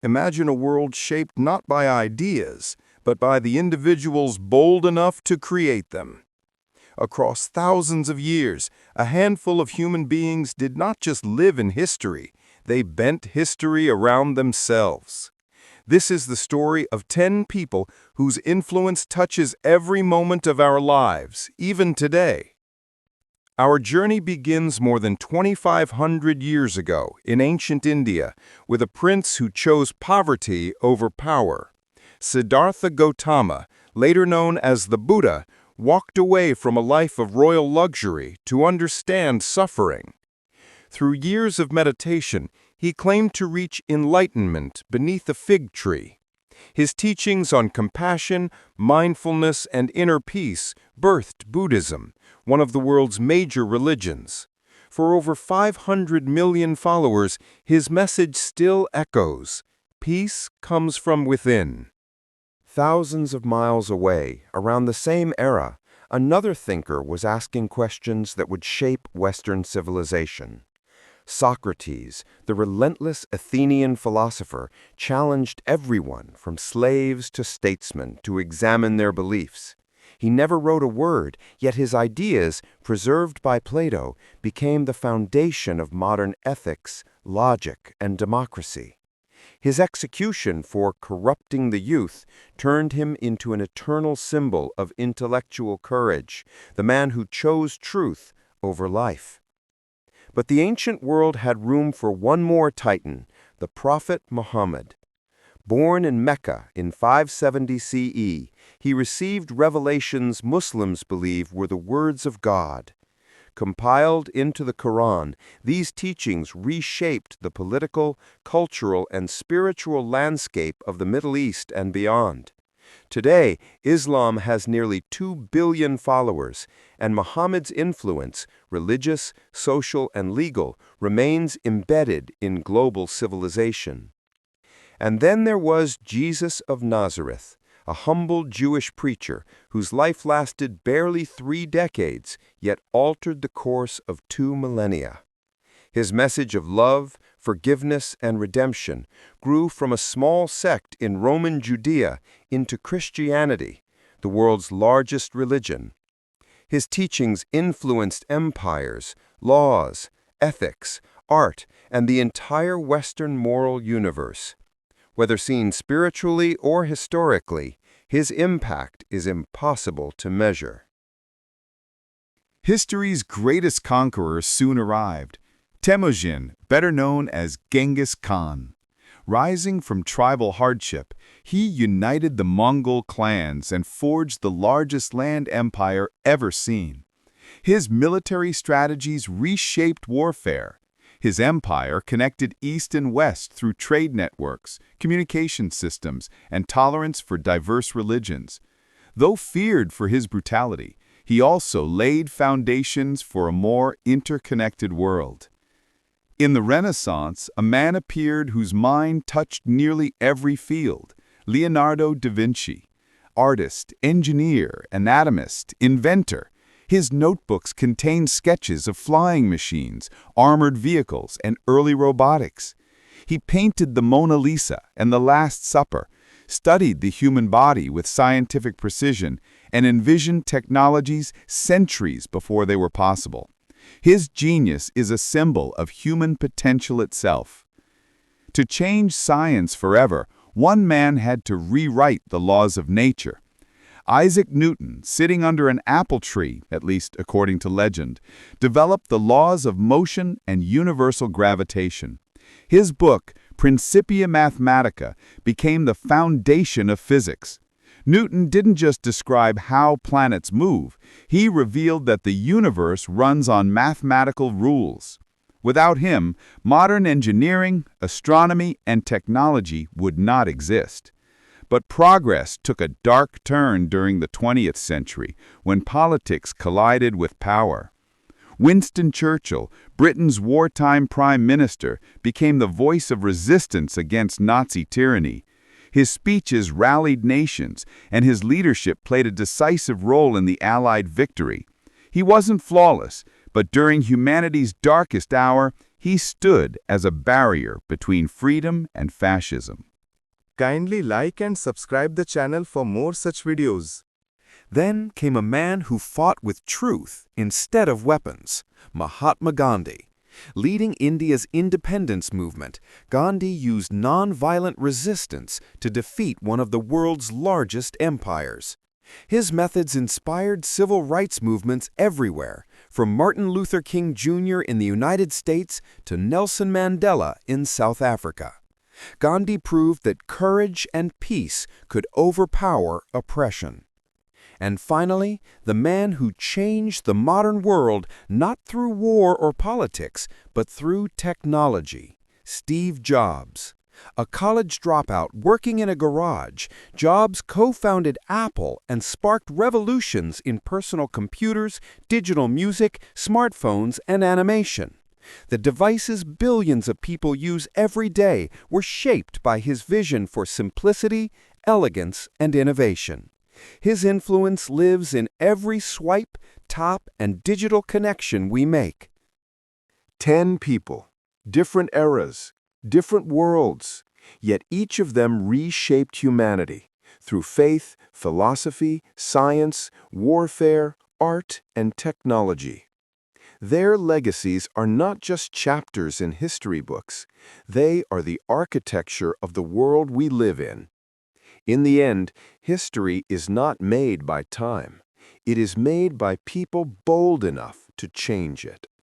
Imagine a world shaped not by ideas, but by the individuals bold enough to create them. Across thousands of years, a handful of human beings did not just live in history, they bent history around themselves. This is the story of 10 people whose influence touches every moment of our lives, even today. Our journey begins more than 2,500 years ago in ancient India with a prince who chose poverty over power. Siddhartha Gautama, later known as the Buddha, walked away from a life of royal luxury to understand suffering. Through years of meditation, he claimed to reach enlightenment beneath a fig tree. His teachings on compassion, mindfulness, and inner peace birthed Buddhism, one of the world's major religions. For over 500 million followers, his message still echoes: peace comes from within. Thousands of miles away, around the same era, another thinker was asking questions that would shape Western civilization. Socrates, the relentless Athenian philosopher, challenged everyone from slaves to statesmen to examine their beliefs. He never wrote a word, yet his ideas, preserved by Plato, became the foundation of modern ethics, logic, and democracy. His execution for corrupting the youth turned him into an eternal symbol of intellectual courage, the man who chose truth over life. But the ancient world had room for one more titan, the Prophet Muhammad. Born in Mecca in 570 CE, he received revelations Muslims believe were the words of God. Compiled into the Quran, these teachings reshaped the political, cultural, and spiritual landscape of the Middle East and beyond. Today, Islam has nearly 2 billion followers, and Muhammad's influence, religious, social, and legal, remains embedded in global civilization. And then there was Jesus of Nazareth, a humble Jewish preacher whose life lasted barely 3 decades, yet altered the course of 2 millennia. His message of love, forgiveness, and redemption grew from a small sect in Roman Judea into Christianity, the world's largest religion. His teachings influenced empires, laws, ethics, art, and the entire Western moral universe. Whether seen spiritually or historically, his impact is impossible to measure. History's greatest conqueror soon arrived. Temujin, better known as Genghis Khan. Rising from tribal hardship, he united the Mongol clans and forged the largest land empire ever seen. His military strategies reshaped warfare. His empire connected East and West through trade networks, communication systems, and tolerance for diverse religions. Though feared for his brutality, he also laid foundations for a more interconnected world. In the Renaissance, a man appeared whose mind touched nearly every field: Leonardo da Vinci. Artist, engineer, anatomist, inventor. His notebooks contained sketches of flying machines, armored vehicles, and early robotics. He painted the Mona Lisa and the Last Supper, studied the human body with scientific precision, and envisioned technologies centuries before they were possible. His genius is a symbol of human potential itself. To change science forever, one man had to rewrite the laws of nature. Isaac Newton, sitting under an apple tree, at least according to legend, developed the laws of motion and universal gravitation. His book, Principia Mathematica, became the foundation of physics. Newton didn't just describe how planets move, he revealed that the universe runs on mathematical rules. Without him, modern engineering, astronomy, and technology would not exist. But progress took a dark turn during the 20th century, when politics collided with power. Winston Churchill, Britain's wartime prime minister, became the voice of resistance against Nazi tyranny. His speeches rallied nations, and his leadership played a decisive role in the Allied victory. He wasn't flawless, but during humanity's darkest hour, He stood as a barrier between freedom and fascism. Kindly like and subscribe the channel for more such videos. Then came a man who fought with truth instead of weapons, Mahatma Gandhi. Leading India's independence movement, Gandhi used non-violent resistance to defeat one of the world's largest empires. His methods inspired civil rights movements everywhere, from Martin Luther King Jr. in the United States to Nelson Mandela in South Africa. Gandhi proved that courage and peace could overpower oppression. And finally, the man who changed the modern world not through war or politics, but through technology, Steve Jobs. A college dropout working in a garage, Jobs co-founded Apple and sparked revolutions in personal computers, digital music, smartphones, and animation. The devices billions of people use every day were shaped by his vision for simplicity, elegance, and innovation. His influence lives in every swipe, tap, and digital connection we make. 10 people, different eras, different worlds, yet each of them reshaped humanity through faith, philosophy, science, warfare, art, and technology. Their legacies are not just chapters in history books. They are the architecture of the world we live in. In the end, history is not made by time. It is made by people bold enough to change it.